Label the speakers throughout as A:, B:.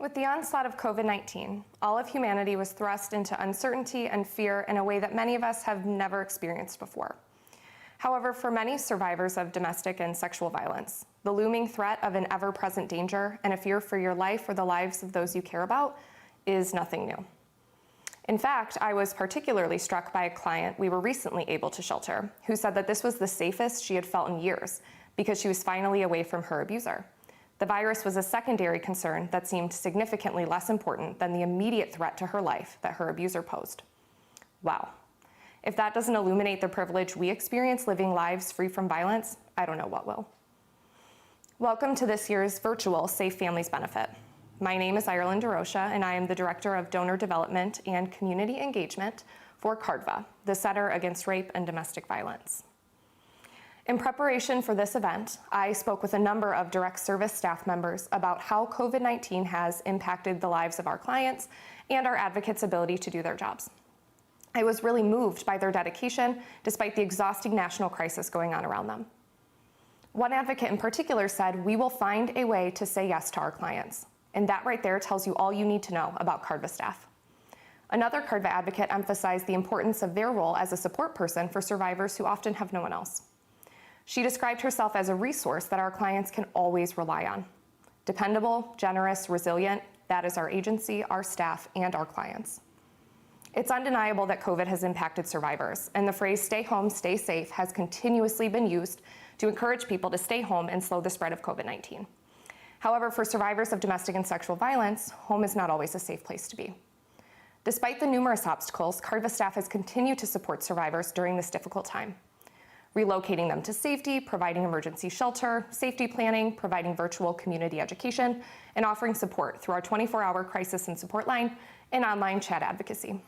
A: With the onslaught of COVID-19, all of humanity was thrust into uncertainty and fear in a way that many of us have never experienced before. However, for many survivors of domestic and sexual violence, the looming threat of an ever-present danger and a fear for your life or the lives of those you care about is nothing new. In fact, I was particularly struck by a client we were recently able to shelter who said that this was the safest she had felt in years because she was finally away from her abuser. The virus was a secondary concern that seemed significantly less important than the immediate threat to her life that her abuser posed. Wow. If that doesn't illuminate the privilege we experience living lives free from violence, I don't know what will. Welcome to this year's virtual Safe Families Benefit. My name is Ireland DeRocha, and I am the Director of Donor Development and Community Engagement for CARDV, the Center Against Rape and Domestic Violence. In preparation for this event, I spoke with a number of direct service staff members about how COVID-19 has impacted the lives of our clients and our advocates' ability to do their jobs. I was really moved by their dedication despite the exhausting national crisis going on around them. One advocate in particular said, "We will find a way to say yes to our clients." And that right there tells you all you need to know about CARDV staff. Another CARDV advocate emphasized the importance of their role as a support person for survivors who often have no one else. She described herself as a resource that our clients can always rely on. Dependable, generous, resilient, that is our agency, our staff, and our clients. It's undeniable that COVID has impacted survivors, and the phrase "stay home, stay safe" has continuously been used to encourage people to stay home and slow the spread of COVID-19. However, for survivors of domestic and sexual violence, home is not always a safe place to be. Despite the numerous obstacles, CARDV staff has continued to support survivors during this difficult time, relocating them to safety, providing emergency shelter, safety planning, providing virtual community education, and offering support through our 24-hour crisis and support line and online chat advocacy.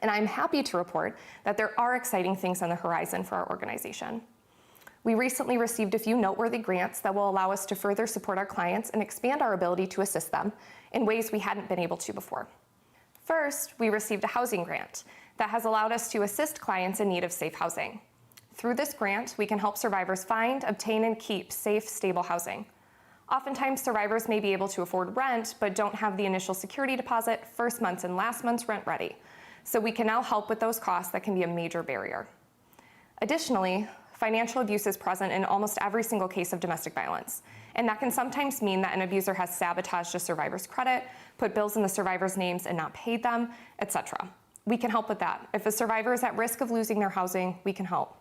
A: And I'm happy to report that there are exciting things on the horizon for our organization. We recently received a few noteworthy grants that will allow us to further support our clients and expand our ability to assist them in ways we hadn't been able to before. First, we received a housing grant that has allowed us to assist clients in need of safe housing. Through this grant, we can help survivors find, obtain, and keep safe, stable housing. Oftentimes, survivors may be able to afford rent, but don't have the initial security deposit, first month's and last month's rent ready. So we can now help with those costs that can be a major barrier. Additionally, financial abuse is present in almost every single case of domestic violence, and that can sometimes mean that an abuser has sabotaged a survivor's credit, put bills in the survivor's names and not paid them, etc. We can help with that. If a survivor is at risk of losing their housing, we can help.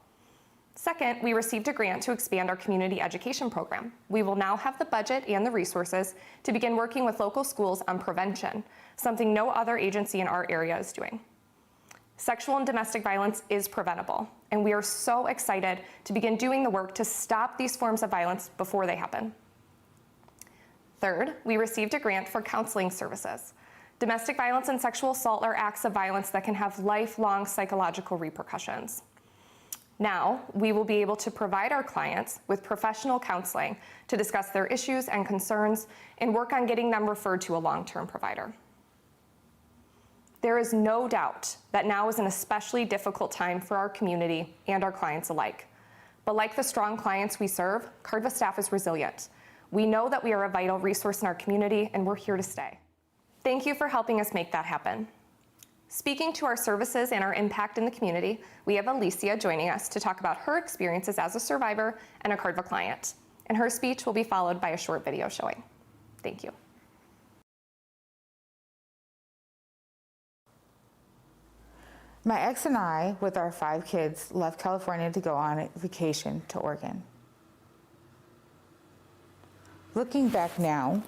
A: Second, we received a grant to expand our community education program. We will now have the budget and the resources to begin working with local schools on prevention, something no other agency in our area is doing. Sexual and domestic violence is preventable, and we are so excited to begin doing the work to stop these forms of violence before they happen. Third, we received a grant for counseling services. Domestic violence and sexual assault are acts of violence that can have lifelong psychological repercussions. Now, we will be able to provide our clients with professional counseling to discuss their issues and concerns and work on getting them referred to a long-term provider. There is no doubt that now is an especially difficult time for our community and our clients alike. But like the strong clients we serve, CARDV staff is resilient. We know that we are a vital resource in our community, and we're here to stay. Thank you for helping us make that happen. Speaking to our services and our impact in the community, we have Alicia joining us to talk about her experiences as a survivor and a CARDV client. And her speech will be followed by a short video showing. Thank you.
B: My ex and I, with our 5 kids, left California to go on a vacation to Oregon. Looking back now,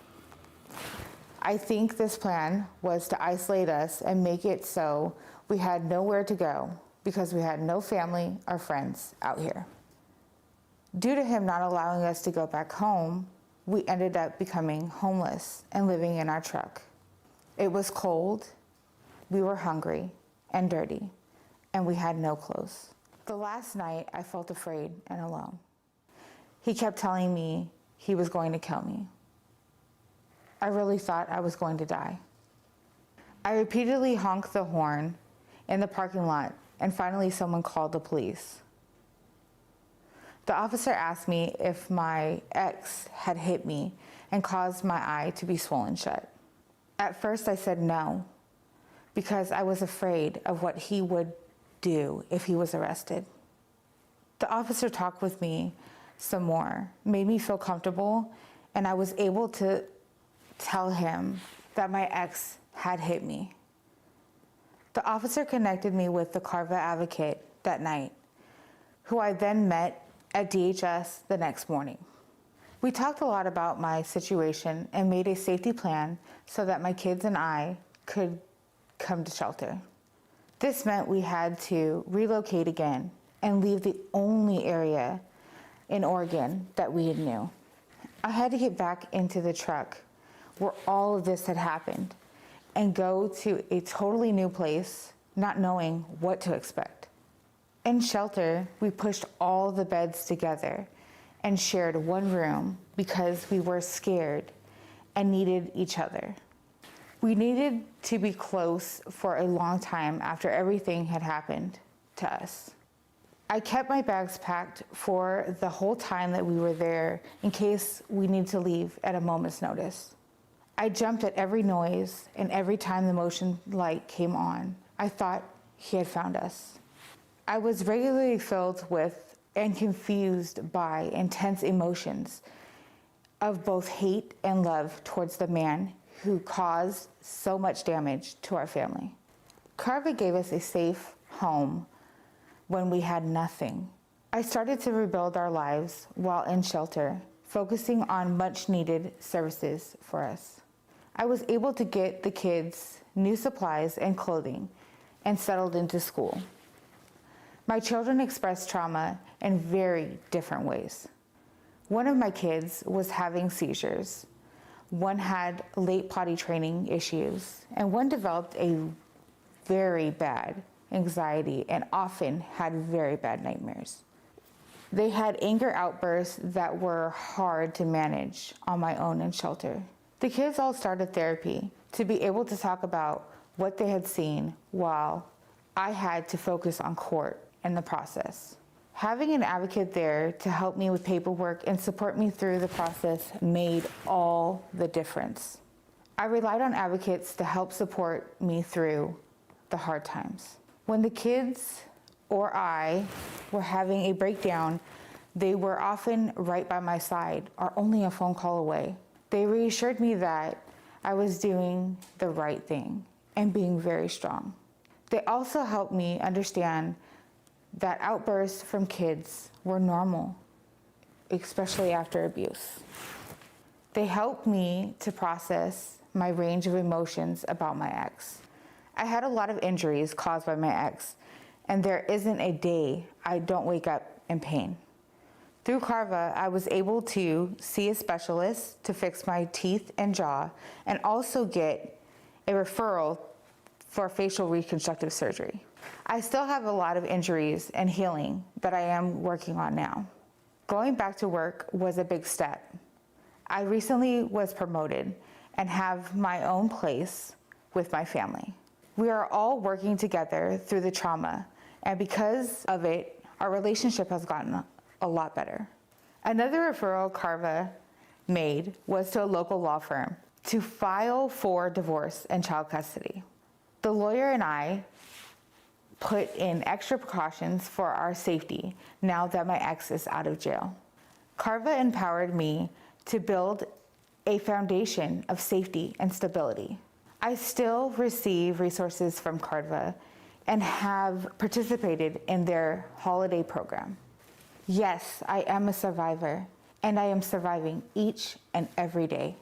B: I think this plan was to isolate us and make it so we had nowhere to go because we had no family or friends out here. Due to him not allowing us to go back home, we ended up becoming homeless and living in our truck. It was cold, we were hungry and dirty, and we had no clothes. The last night, I felt afraid and alone. He kept telling me he was going to kill me. I really thought I was going to die. I repeatedly honked the horn in the parking lot, and finally someone called the police. The officer asked me if my ex had hit me and caused my eye to be swollen shut. At first I said no, because I was afraid of what he would do if he was arrested. The officer talked with me some more, made me feel comfortable, and I was able to tell him that my ex had hit me. The officer connected me with the CARDV advocate that night, who I then met at DHS the next morning. We talked a lot about my situation and made a safety plan so that my kids and I could come to shelter. This meant we had to relocate again and leave the only area in Oregon that we knew. I had to get back into the truck where all of this had happened and go to a totally new place, not knowing what to expect. In shelter, we pushed all the beds together and shared one room because we were scared and needed each other. We needed to be close for a long time after everything had happened to us. I kept my bags packed for the whole time that we were there in case we need to leave at a moment's notice. I jumped at every noise, and every time the motion light came on, I thought he had found us. I was regularly filled with and confused by intense emotions of both hate and love towards the man who caused so much damage to our family. CARDV gave us a safe home when we had nothing. I started to rebuild our lives while in shelter, focusing on much needed services for us. I was able to get the kids new supplies and clothing and settled into school. My children expressed trauma in very different ways. One of my kids was having seizures. One had late potty training issues, and one developed a very bad anxiety and often had very bad nightmares. They had anger outbursts that were hard to manage on my own in shelter. The kids all started therapy to be able to talk about what they had seen while I had to focus on court in the process. Having an advocate there to help me with paperwork and support me through the process made all the difference. I relied on advocates to help support me through the hard times. When the kids or I were having a breakdown, they were often right by my side or only a phone call away. They reassured me that I was doing the right thing and being very strong. They also helped me understand that outbursts from kids were normal, especially after abuse. They helped me to process my range of emotions about my ex. I had a lot of injuries caused by my ex, and there isn't a day I don't wake up in pain. Through CARDV, I was able to see a specialist to fix my teeth and jaw, and also get a referral for facial reconstructive surgery. I still have a lot of injuries and healing that I am working on now. Going back to work was a big step. I recently was promoted and have my own place with my family. We are all working together through the trauma, and because of it, our relationship has gotten a lot better. Another referral CARDV made was to a local law firm to file for divorce and child custody. The lawyer and I put in extra precautions for our safety now that my ex is out of jail. CARDV empowered me to build a foundation of safety and stability. I still receive resources from CARDV and have participated in their holiday program. Yes, I am a survivor, and I am surviving each and every day.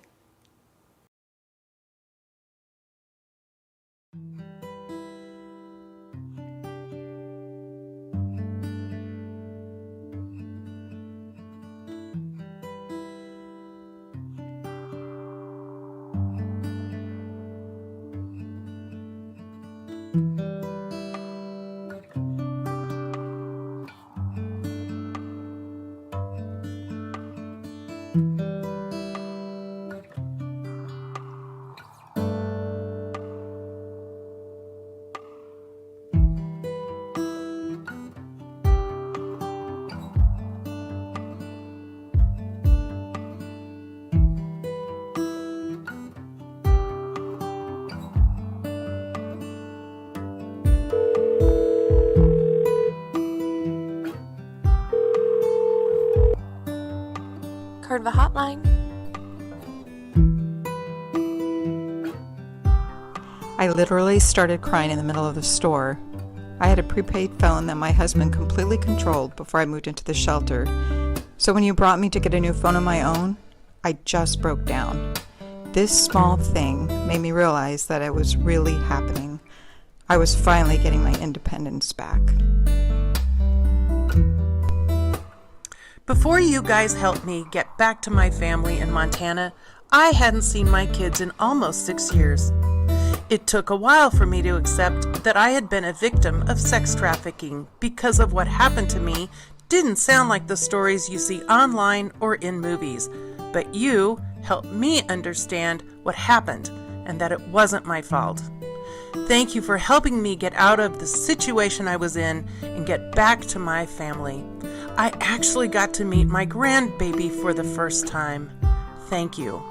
C: hotline?
D: I literally started crying in the middle of the store. I had a prepaid phone that my husband completely controlled before I moved into the shelter. So when you brought me to get a new phone of my own, I just broke down. This small thing made me realize that it was really happening. I was finally getting my independence back.
E: Before you guys helped me get back to my family in Montana, I hadn't seen my kids in almost 6 years. It took a while for me to accept that I had been a victim of sex trafficking because of what happened to me didn't sound like the stories you see online or in movies, but you helped me understand what happened and that it wasn't my fault. Thank you for helping me get out of the situation I was in and get back to my family. I actually got to meet my grandbaby for the first time. Thank you.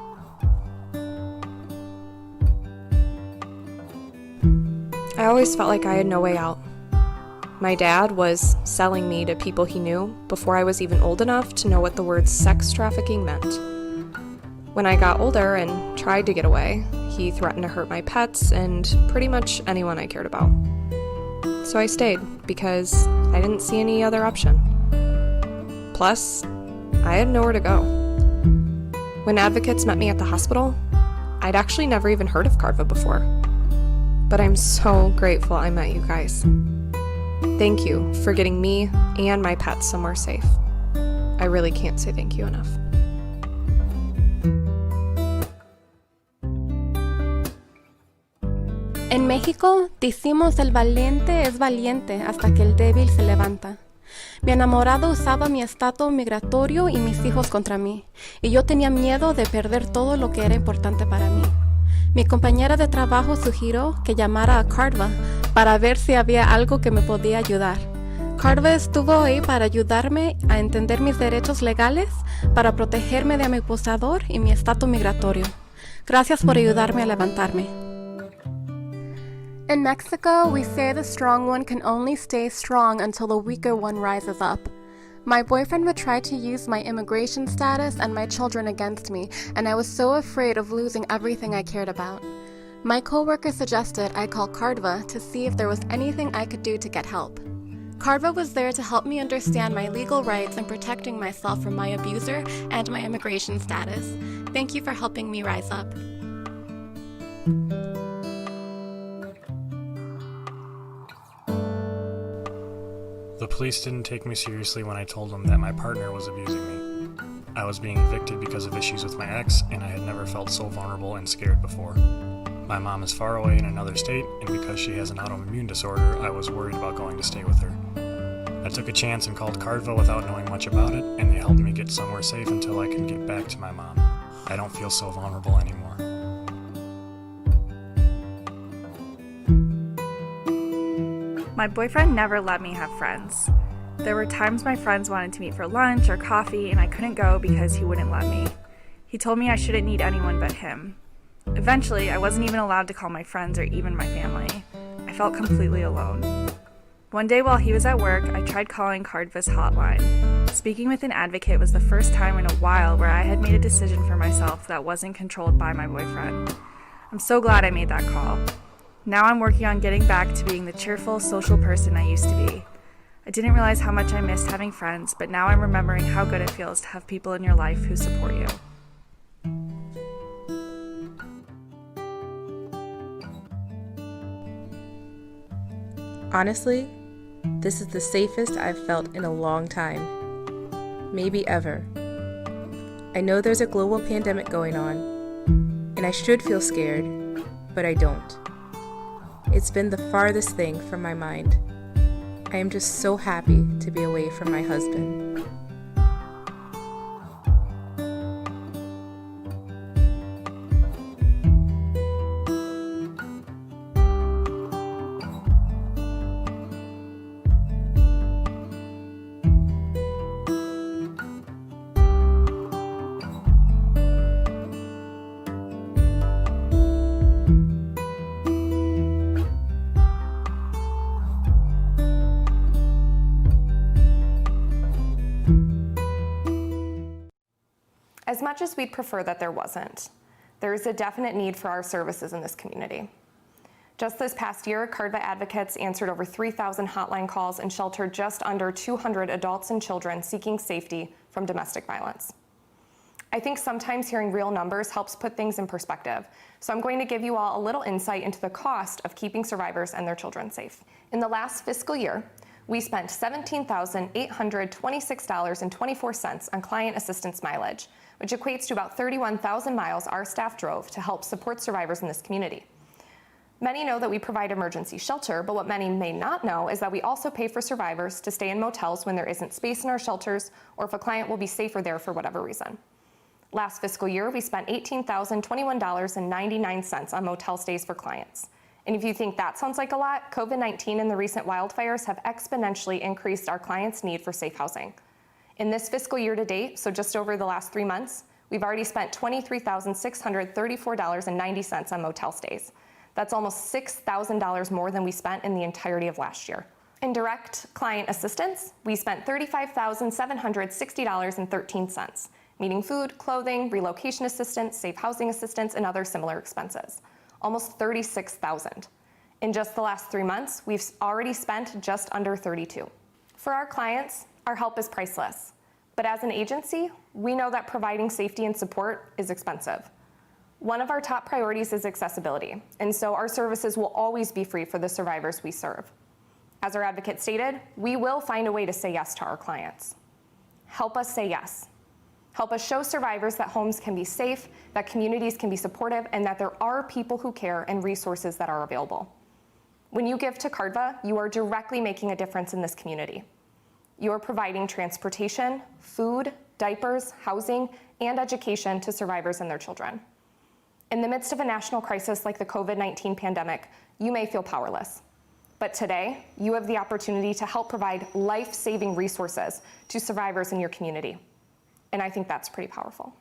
A: I always felt like I had no way out. My dad was selling me to people he knew before I was even old enough to know what the word sex trafficking meant. When I got older and tried to get away, he threatened to hurt my pets and pretty much anyone I cared about. So I stayed because I didn't see any other option. Plus, I had nowhere to go. When advocates met me at the hospital, I'd actually never even heard of CARDV before. But I'm so grateful I met you guys. Thank you for getting me and my pets somewhere safe. I really can't say thank you enough.
C: En México decimos el valiente es valiente hasta que el débil se levanta. Mi enamorado usaba mi estatus migratorio y mis hijos contra mí, y yo tenía miedo de perder todo lo que era importante para mí. Mi compañera de trabajo sugirió que llamara a CARDV para ver si había algo que me podía ayudar. CARDV estuvo ahí para ayudarme a entender mis derechos legales, para protegerme de mi abusador y mi estatus migratorio. Gracias por ayudarme a levantarme. In Mexico, we say the strong one can only stay strong until the weaker one rises up. My boyfriend would try to use my immigration status and my children against me, and I was so afraid of losing everything I cared about. My coworker suggested I call CARDV to see if there was anything I could do to get help. CARDV was there to help me understand my legal rights and protecting myself from my abuser and my immigration status. Thank you for helping me rise up.
F: The police didn't take me seriously when I told them that my partner was abusing me. I was being evicted because of issues with my ex, and I had never felt so vulnerable and scared before. My mom is far away in another state, and because she has an autoimmune disorder, I was worried about going to stay with her. I took a chance and called CARDV without knowing much about it, and they helped me get somewhere safe until I can get back to my mom. I don't feel so vulnerable anymore.
G: My boyfriend never let me have friends. There were times my friends wanted to meet for lunch or coffee and I couldn't go because he wouldn't let me. He told me I shouldn't need anyone but him. Eventually, I wasn't even allowed to call my friends or even my family. I felt completely alone. One day while he was at work, I tried calling CARDV's hotline. Speaking with an advocate was the first time in a while where I had made a decision for myself that wasn't controlled by my boyfriend. I'm so glad I made that call. Now I'm working on getting back to being the cheerful, social person I used to be. I didn't realize how much I missed having friends, but now I'm remembering how good it feels to have people in your life who support you.
H: Honestly, this is the safest I've felt in a long time. Maybe ever. I know there's a global pandemic going on, and I should feel scared, but I don't. It's been the farthest thing from my mind. I am just so happy to be away from my husband.
A: As much as we'd prefer that there wasn't, there is a definite need for our services in this community. Just this past year, CARDV advocates answered over 3,000 hotline calls and sheltered just under 200 adults and children seeking safety from domestic violence. I think sometimes hearing real numbers helps put things in perspective, so I'm going to give you all a little insight into the cost of keeping survivors and their children safe. In the last fiscal year, we spent $17,826.24 on client assistance mileage, which equates to about 31,000 miles our staff drove to help support survivors in this community. Many know that we provide emergency shelter, but what many may not know is that we also pay for survivors to stay in motels when there isn't space in our shelters or if a client will be safer there for whatever reason. Last fiscal year, we spent $18,021.99 on motel stays for clients. And if you think that sounds like a lot, COVID-19 and the recent wildfires have exponentially increased our clients' need for safe housing. In this fiscal year to date, so just over the last 3 months, we've already spent $23,634.90 on motel stays. That's almost $6,000 more than we spent in the entirety of last year. In direct client assistance, we spent $35,760.13, meaning food, clothing, relocation assistance, safe housing assistance, and other similar expenses. Almost $36,000. In just the last 3 months, we've already spent just under $32,000. For our clients, our help is priceless. But as an agency, we know that providing safety and support is expensive. One of our top priorities is accessibility, and so our services will always be free for the survivors we serve. As our advocate stated, we will find a way to say yes to our clients. Help us say yes. Help us show survivors that homes can be safe, that communities can be supportive, and that there are people who care and resources that are available. When you give to CARDV, you are directly making a difference in this community. You are providing transportation, food, diapers, housing, and education to survivors and their children. In the midst of a national crisis like the COVID-19 pandemic, you may feel powerless. But today, you have the opportunity to help provide life-saving resources to survivors in your community. And I think that's pretty powerful.